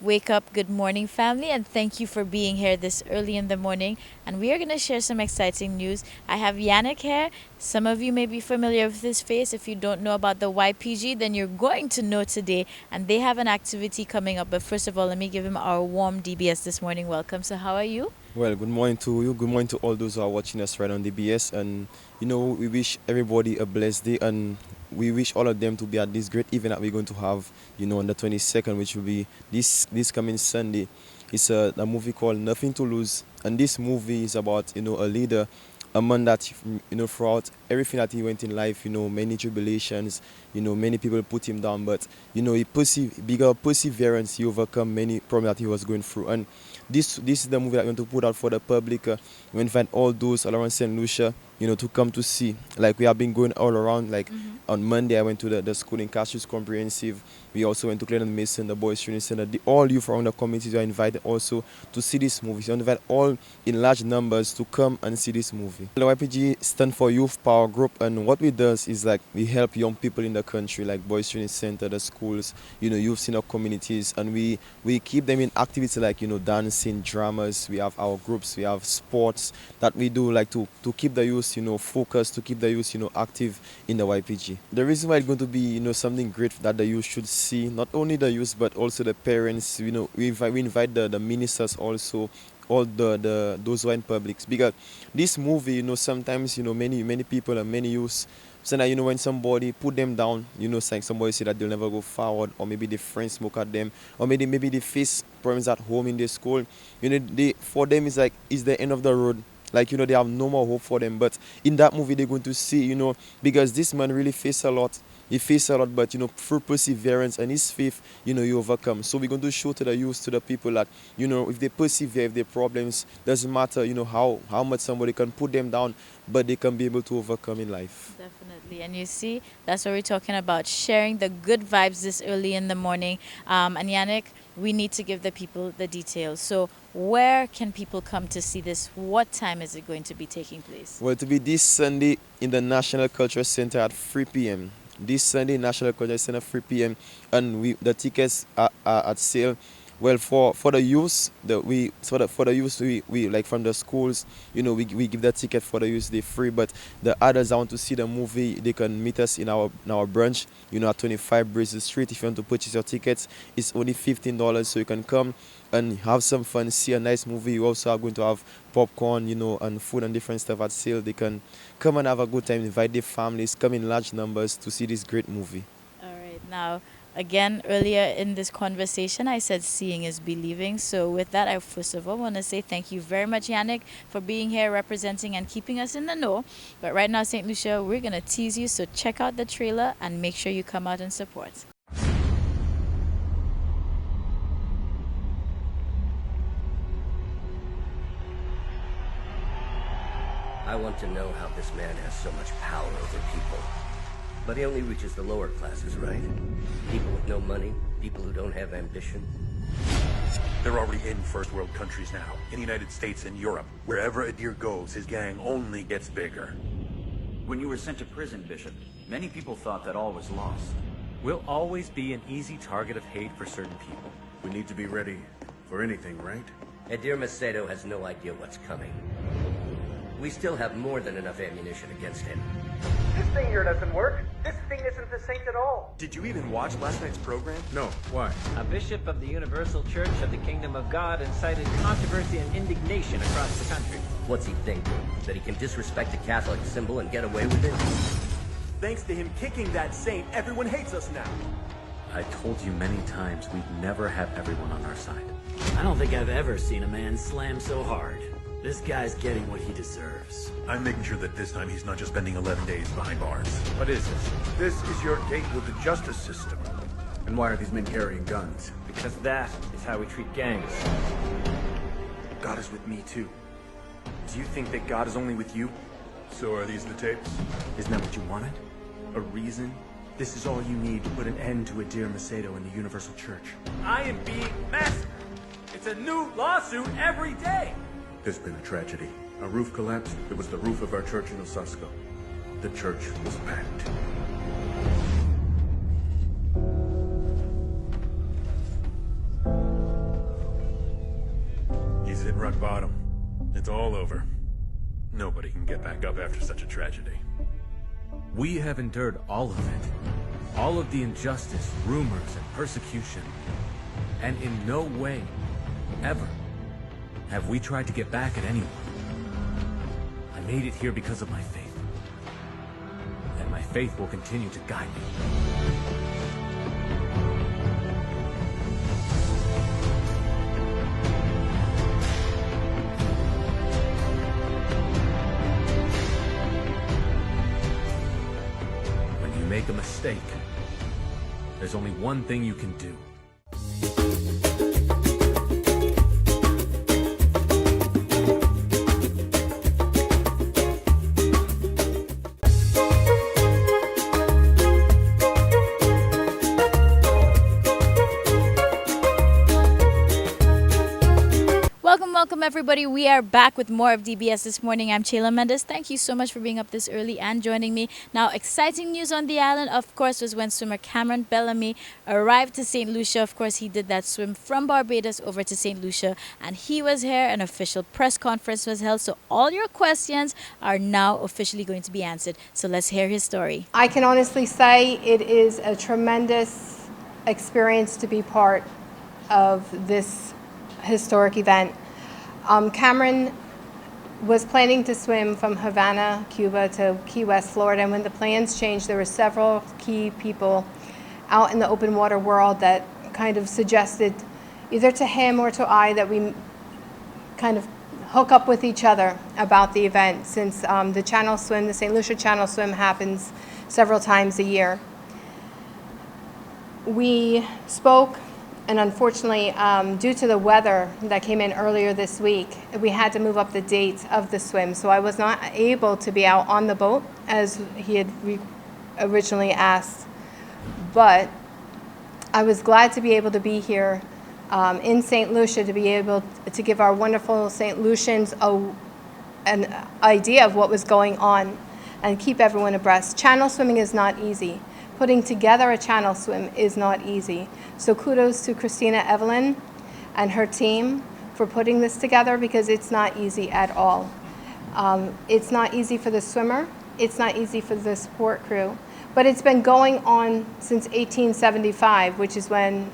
wake up, good morning, family, and thank you for being here this early in the morning. And we are going to share some exciting news. I have Yannick here. Some of you may be familiar with his face. If you don't know about the YPG, then you're going to know today. And they have an activity coming up. But first of all, let me give him our warm DBS this morning welcome. So, how are you? Well, good morning to you. Good morning to all those who are watching us right on DBS. And we wish everybody a blessed day, and we wish all of them to be at this great event that we're going to have, on the 22nd, which will be this coming Sunday. It's a movie called Nothing to Lose, and this movie is about a leader, a man that throughout everything that he went in life, many tribulations, many people put him down, but he bigger perseverance, he overcome many problems that he was going through. And this is the movie that I want to put out for the public. We invite all those all around St. Lucia, to come to see. Like, we have been going all around. Like, on Monday I went to the school in Cassius Comprehensive. We also went to Clayton Mason, the Boys Training Center. All youth around the communities are invited also to see this movie. So I invite all in large numbers to come and see this movie. The YPG stands for Youth Power Group, and what we do is like we help young people in the country, like Boys Training Center, the schools, youth in our communities, and we keep them in activities like dancing, dramas. We have our groups, we have sports that we do, like to keep the youth focused, to keep the youth active in the YPG. The reason why it's going to be something great that the youth should see, not only the youth but also the parents. We invite the ministers also, all the those who are in public, because this movie, sometimes many people and many youths, so that when somebody put them down, like somebody say that they'll never go forward, or maybe their friends smoke at them, or maybe they face problems at home in their school, for them it's like it's the end of the road. Like, they have no more hope for them. But in that movie, they're going to see, because this man really faced a lot. He faced a lot, but, through perseverance and his faith, he overcome. So we're going to show to the youth, to the people that, if they persevere, if their problems, doesn't matter, how much somebody can put them down, but they can be able to overcome in life. Definitely. And you see, that's what we're talking about, sharing the good vibes this early in the morning. And Yannick, we need to give the people the details. So where can people come to see this? What time is it going to be taking place? Well, to be this Sunday in the National Cultural Center at 3 p.m. This Sunday, National Cultural Center, 3 p.m. And the tickets are at sale. Well, for the youth, for the youth, we like from the schools, we give the ticket for the youth, they're free. But the adults that want to see the movie, they can meet us in our branch, at 25 Brazil Street. If you want to purchase your tickets, it's only $15, so you can come and have some fun, see a nice movie. You also are going to have popcorn, and food and different stuff at sale. They can come and have a good time, invite their families, come in large numbers to see this great movie. All right. Now, again, earlier in this conversation, I said seeing is believing. So with that, I first of all want to say thank you very much, Yannick, for being here, representing and keeping us in the know. But right now, St. Lucia, we're going to tease you. So check out the trailer and make sure you come out and support. I want to know how this man has so much power over people. But he only reaches the lower classes, right? People with no money, people who don't have ambition. They're already in first world countries now, in the United States and Europe. Wherever Adir goes, his gang only gets bigger. When you were sent to prison, Bishop, many people thought that all was lost. We'll always be an easy target of hate for certain people. We need to be ready for anything, right? Adir Macedo has no idea what's coming. We still have more than enough ammunition against him. This thing here doesn't work. This thing isn't the saint at all. Did you even watch last night's program? No, why? A bishop of the Universal Church of the Kingdom of God incited controversy and indignation across the country. What's he think? That he can disrespect a Catholic symbol and get away with it? Thanks to him kicking that saint, everyone hates us now. I told you many times we'd never have everyone on our side. I don't think I've ever seen a man slam so hard. This guy's getting what he deserves. I'm making sure that this time he's not just spending 11 days behind bars. What is this? This is your date with the justice system. And why are these men carrying guns? Because that is how we treat gangs. God is with me too. Do you think that God is only with you? So are these the tapes? Isn't that what you wanted? A reason? This is all you need to put an end to Adir Macedo in the Universal Church. I am being massacred. It's a new lawsuit every day. There's been a tragedy. A roof collapsed. It was the roof of our church in Osasco. The church was packed. rock bottom. It's all over. Nobody can get back up after such a tragedy. We have endured all of it. All of the injustice, rumors, and persecution. And in no way, ever, have we tried to get back at anyone. I made it here because of my faith. And my faith will continue to guide me. Make a mistake, there's only one thing you can do. Welcome everybody. We are back with more of DBS this morning. I'm Chayla Mendes. Thank you so much for being up this early and joining me. Now, exciting news on the island, of course, was when swimmer Cameron Bellamy arrived to St. Lucia. Of course, he did that swim from Barbados over to St. Lucia, and he was here. An official press conference was held, so all your questions are now officially going to be answered. So let's hear his story. I can honestly say it is a tremendous experience to be part of this historic event. Cameron was planning to swim from Havana, Cuba to Key West, Florida, and when the plans changed, there were several key people out in the open water world that kind of suggested either to him or to I that we kind of hook up with each other about the event, since the Channel Swim, the St. Lucia Channel Swim, happens several times a year. We spoke. And unfortunately, due to the weather that came in earlier this week, we had to move up the date of the swim. So I was not able to be out on the boat as he had originally asked. But I was glad to be able to be here in St. Lucia, to be able to give our wonderful St. Lucians an idea of what was going on and keep everyone abreast. Channel swimming is not easy. Putting together a channel swim is not easy. So kudos to Christina Evelyn and her team for putting this together, because it's not easy at all. It's not easy for the swimmer. It's not easy for the support crew. But it's been going on since 1875, which is when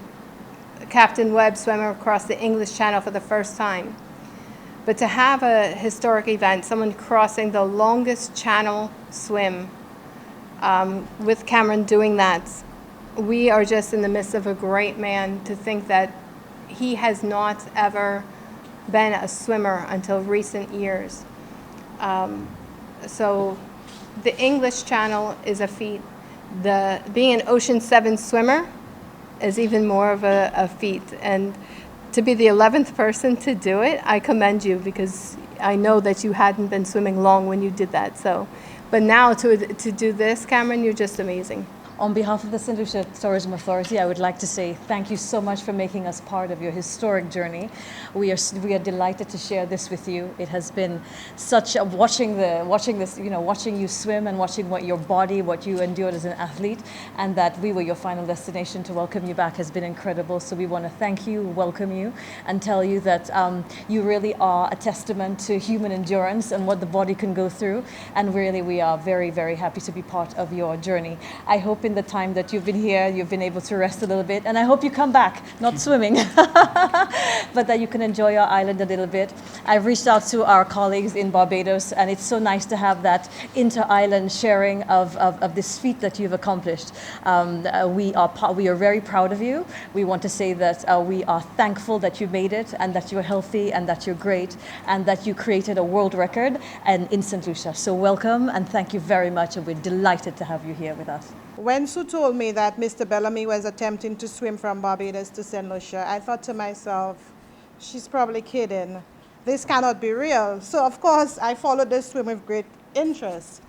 Captain Webb swam across the English Channel for the first time. But to have a historic event, someone crossing the longest channel swim, with Cameron doing that, we are just in the midst of a great man. To think that he has not ever been a swimmer until recent years. So the English Channel is a feat. Being an Ocean 7 swimmer is even more of a feat. And to be the 11th person to do it, I commend you, because I know that you hadn't been swimming long when you did that. But now to do this, Cameron, you're just amazing. On behalf of the St. Lucia Tourism Authority, I would like to say thank you so much for making us part of your historic journey. We are delighted to share this with you. It has been such a watching you swim and watching what you endured as an athlete, and that we were your final destination to welcome you back has been incredible. So we want to thank you, welcome you, and tell you that you really are a testament to human endurance and what the body can go through. And really, we are very, very happy to be part of your journey. I hope in the time that you've been here, you've been able to rest a little bit, and I hope you come back, not swimming, but that you can enjoy our island a little bit. I've reached out to our colleagues in Barbados, and it's so nice to have that inter-island sharing of this feat that you've accomplished. We are very proud of you. We want to say that we are thankful that you made it, and that you're healthy, and that you're great, and that you created a world record in St. Lucia. So welcome, and thank you very much, and we're delighted to have you here with us. When Sue told me that Mr. Bellamy was attempting to swim from Barbados to St. Lucia, I thought to myself, she's probably kidding. This cannot be real. So, of course, I followed this swim with great interest.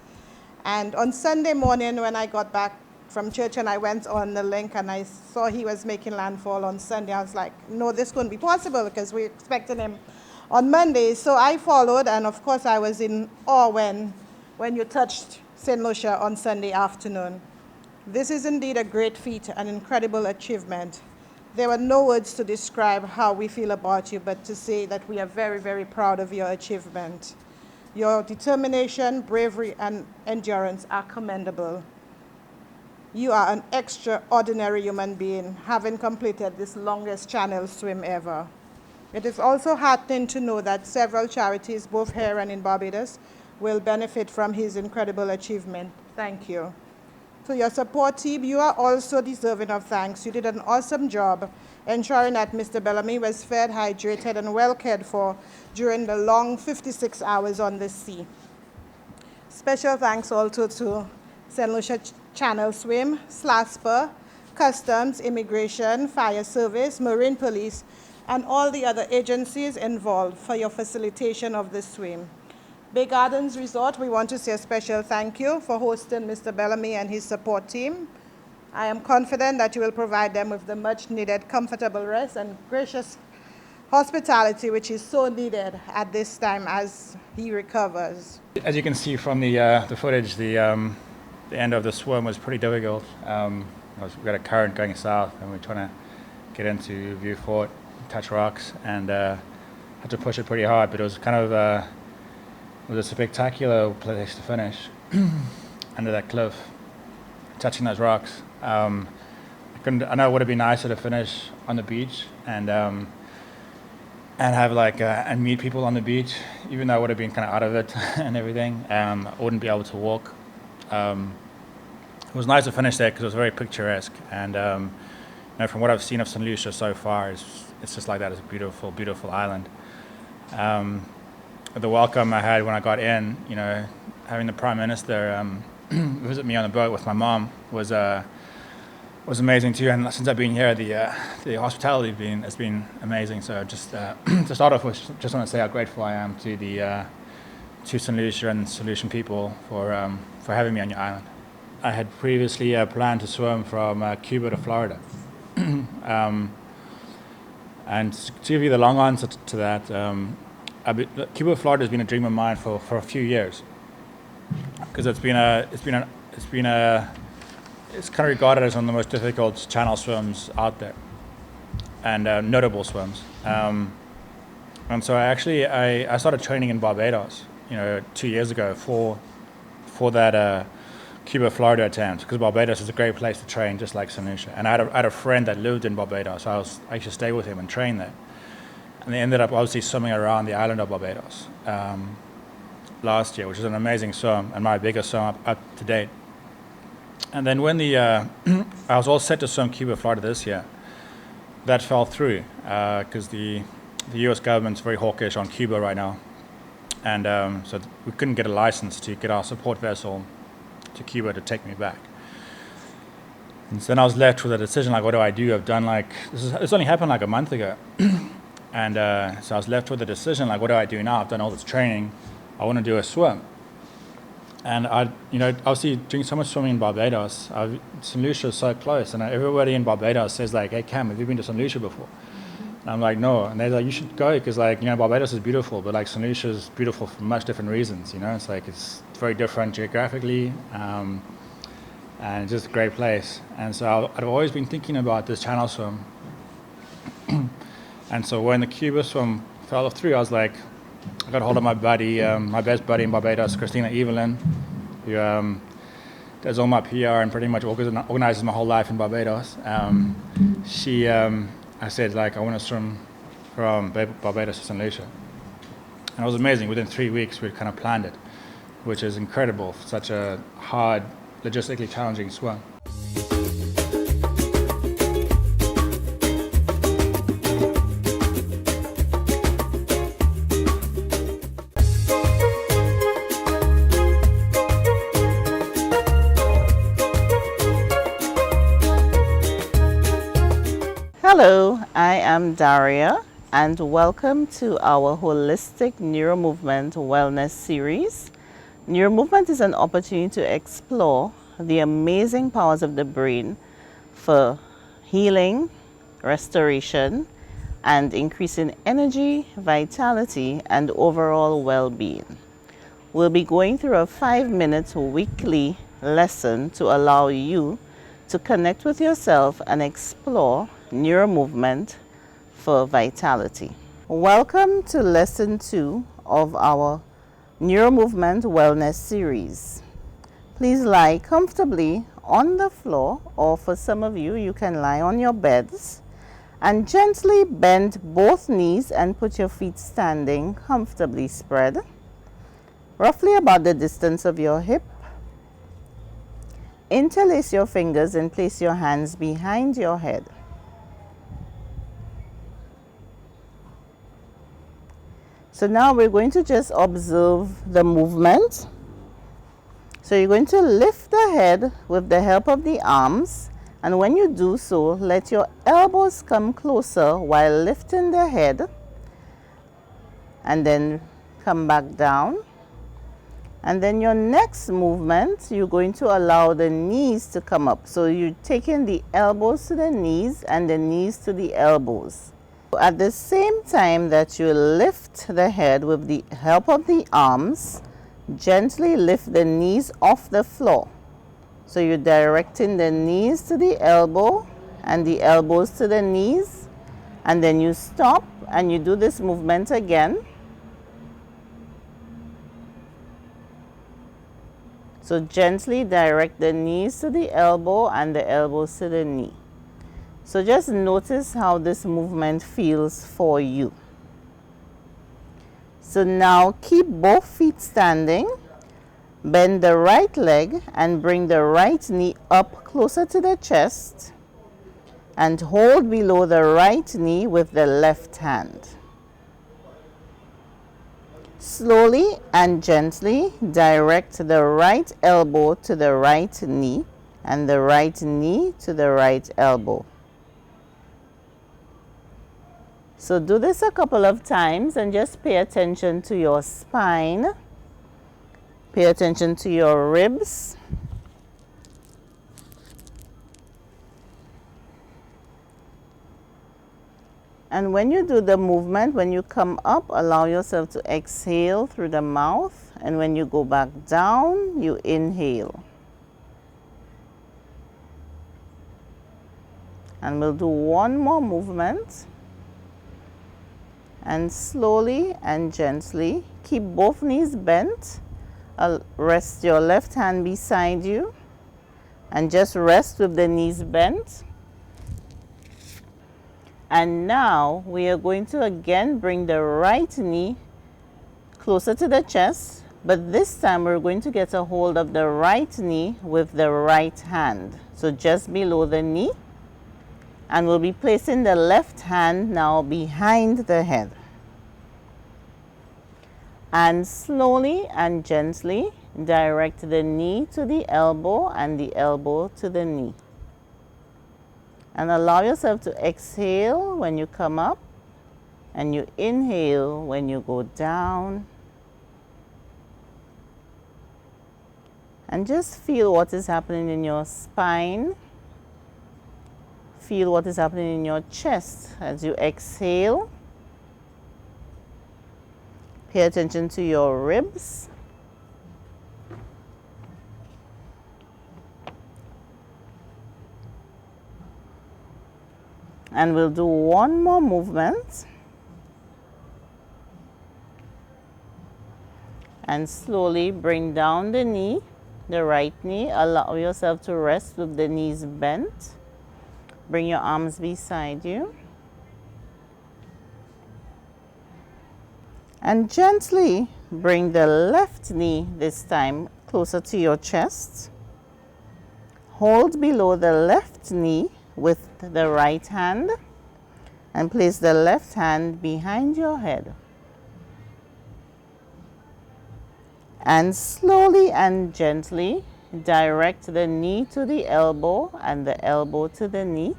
And on Sunday morning, when I got back from church and I went on the link and I saw he was making landfall on Sunday, I was like, no, this couldn't be possible, because we're expecting him on Monday. So I followed, and of course I was in awe when you touched St. Lucia on Sunday afternoon. This is indeed a great feat, an incredible achievement. There were no words to describe how we feel about you, but to say that we are very, very proud of your achievement. Your determination, bravery, and endurance are commendable. You are an extraordinary human being, having completed this longest channel swim ever. It is also heartening to know that several charities, both here and in Barbados, will benefit from his incredible achievement. Thank you. To your support team, you are also deserving of thanks. You did an awesome job ensuring that Mr. Bellamy was fed, hydrated, and well cared for during the long 56 hours on the sea. Special thanks also to St. Lucia Channel Swim, SLASPA, Customs, Immigration, Fire Service, Marine Police, and all the other agencies involved for your facilitation of the swim. Bay Gardens Resort, we want to say a special thank you for hosting Mr. Bellamy and his support team. I am confident that you will provide them with the much needed comfortable rest and gracious hospitality which is so needed at this time as he recovers. As you can see from the footage, the end of the swim was pretty difficult. We got a current going south and we're trying to get into View Fort, touch rocks, and had to push it pretty hard, but it was kind of it was a spectacular place to finish under that cliff, touching those rocks. I know it would have been nicer to finish on the beach and have and meet people on the beach, even though I would have been kind of out of it and everything. I wouldn't be able to walk. It was nice to finish there because it was very picturesque, and from what I've seen of St. Lucia so far, it's just like that. It's a beautiful, beautiful island. The welcome I had when I got in, having the Prime Minister visit me on the boat with my mom was amazing too. And since I've been here, the hospitality has been amazing. So just to start off with, just want to say how grateful I am to to St. Lucia and St. Lucian people for having me on your island. I had previously planned to swim from Cuba to Florida. And to give you the long answer to that, Cuba, Florida has been a dream of mine for a few years, because it's kind of regarded as one of the most difficult channel swims out there, and notable swims. And so I started training in Barbados, 2 years ago for that Cuba, Florida attempt, because Barbados is a great place to train, just like St. Lucia. And I had a friend that lived in Barbados, so I used to stay with him and train there. And they ended up obviously swimming around the island of Barbados last year, which is an amazing swim and my biggest swim up to date. And then when I was all set to swim Cuba, Florida this year, that fell through because the U.S. government's very hawkish on Cuba right now. And so we couldn't get a license to get our support vessel to Cuba to take me back. And so then I was left with a decision, what do I do? I've done this only happened a month ago. And so I was left with a decision, what do I do now? I've done all this training. I want to do a swim. And obviously doing so much swimming in Barbados, St. Lucia is so close, and everybody in Barbados says hey Cam, have you been to St. Lucia before? And I'm like, no. And they're like, you should go, because Barbados is beautiful, but St. Lucia is beautiful for much different reasons. It's very different geographically, and just a great place. And so I've always been thinking about this channel swim. And so when the Cuba swim fell through, I was like, I got hold of my buddy, my best buddy in Barbados, Christina Evelyn, who does all my PR and pretty much organizes my whole life in Barbados. I said, I want to swim from Barbados to St. Lucia. And it was amazing. Within 3 weeks, we kind of planned it, which is incredible for such a hard, logistically challenging swim. Hello, I am Daria, and welcome to our Holistic Neuromovement Wellness Series. Neuromovement is an opportunity to explore the amazing powers of the brain for healing, restoration, and increasing energy, vitality, and overall well-being. We'll be going through a 5-minute weekly lesson to allow you to connect with yourself and explore neuro movement for vitality. Welcome to lesson 2 of our Neuro Movement Wellness series. Please lie comfortably on the floor, or for some of you, you can lie on your beds, and gently bend both knees and put your feet standing comfortably spread, roughly about the distance of your hip. Interlace your fingers and place your hands behind your head. So now we're going to just observe the movement. So you're going to lift the head with the help of the arms, and when you do so, let your elbows come closer while lifting the head, and then come back down. And then your next movement, you're going to allow the knees to come up. So you're taking the elbows to the knees and the knees to the elbows. At the same time that you lift the head with the help of the arms, gently lift the knees off the floor. So you're directing the knees to the elbow and the elbows to the knees, and then you stop and you do this movement again. So gently direct the knees to the elbow and the elbows to the knee. So just notice how this movement feels for you. So now keep both feet standing. Bend the right leg and bring the right knee up closer to the chest, and hold below the right knee with the left hand. Slowly and gently direct the right elbow to the right knee and the right knee to the right elbow. So do this a couple of times and just pay attention to your spine. Pay attention to your ribs. And when you do the movement, when you come up, allow yourself to exhale through the mouth. And when you go back down, you inhale. And we'll do one more movement. And slowly and gently, keep both knees bent. Rest your left hand beside you. And just rest with the knees bent. And now we are going to again bring the right knee closer to the chest, but this time we're going to get a hold of the right knee with the right hand. So just below the knee, and we'll be placing the left hand now behind the head. And slowly and gently direct the knee to the elbow and the elbow to the knee. And allow yourself to exhale when you come up, and you inhale when you go down. And just feel what is happening in your spine. Feel what is happening in your chest as you exhale. Pay attention to your ribs. And we'll do one more movement. And slowly bring down the knee, the right knee. Allow yourself to rest with the knees bent. Bring your arms beside you. And gently bring the left knee this time closer to your chest. Hold below the left knee with the right hand and place the left hand behind your head. And slowly and gently direct the knee to the elbow and the elbow to the knee.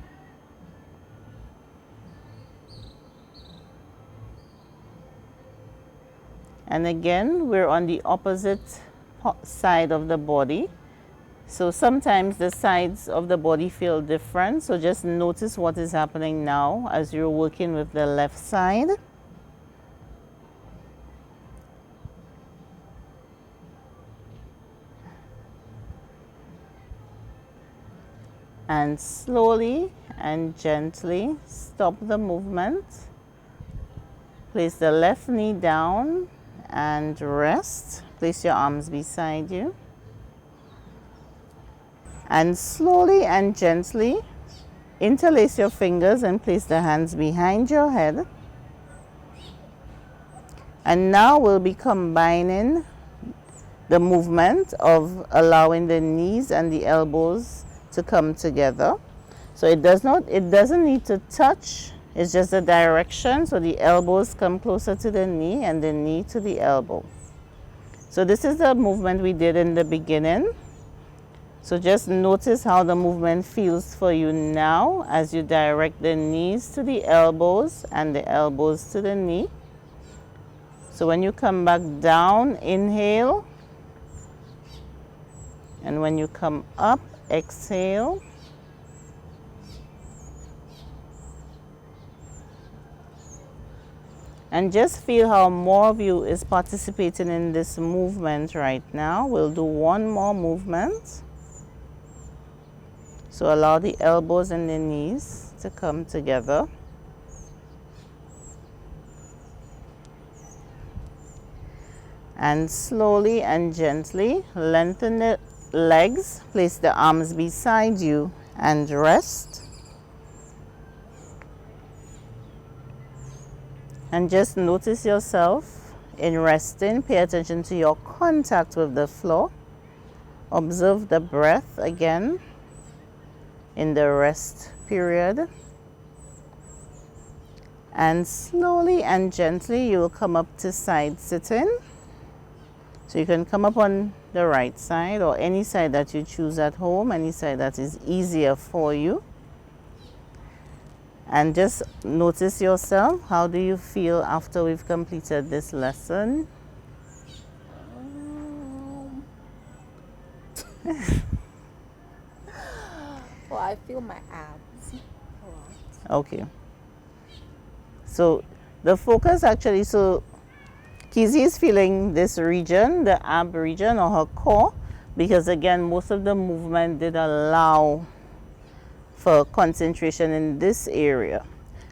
And again, we're on the opposite side of the body. So sometimes the sides of the body feel different. So just notice what is happening now as you're working with the left side. And slowly and gently stop the movement. Place the left knee down and rest. Place your arms beside you. And slowly and gently interlace your fingers and place the hands behind your head. And now we'll be combining the movement of allowing the knees and the elbows to come together. So it doesn't need to touch, it's just a direction. So the elbows come closer to the knee and the knee to the elbow. So this is the movement we did in the beginning. So just notice how the movement feels for you now as you direct the knees to the elbows and the elbows to the knee. So when you come back down, inhale. And when you come up, exhale. And just feel how more of you is participating in this movement right now. We'll do one more movement. So allow the elbows and the knees to come together. And slowly and gently lengthen the legs. Place the arms beside you and rest. And just notice yourself in resting. Pay attention to your contact with the floor. Observe the breath again in the rest period. And slowly and gently you will come up to side sitting. So you can come up on the right side or any side that you choose at home, any side that is easier for you. And just notice yourself. How do you feel after we've completed this lesson? Well, I feel my abs a lot. Okay. So the focus actually, so Kizzy is feeling this region, the ab region or her core, because again, most of the movement did allow for concentration in this area.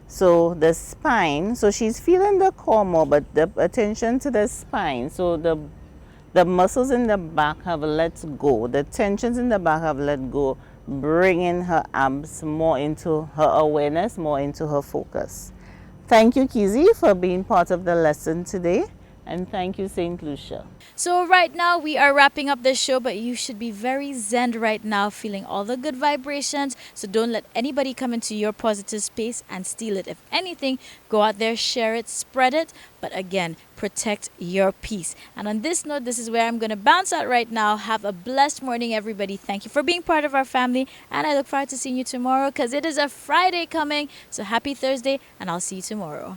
So the spine, so she's feeling the core more, but the attention to the spine. So the muscles in the back have let go. The tensions in the back have let go, bringing her abs more into her awareness, more into her focus. Thank you, Kizzy, for being part of the lesson today. And thank you, St. Lucia. So right now we are wrapping up the show, but you should be very zen right now, feeling all the good vibrations. So don't let anybody come into your positive space and steal it. If anything, go out there, share it, spread it. But again, protect your peace. And on this note, this is where I'm going to bounce out right now. Have a blessed morning, everybody. Thank you for being part of our family. And I look forward to seeing you tomorrow because it is a Friday coming. So happy Thursday, and I'll see you tomorrow.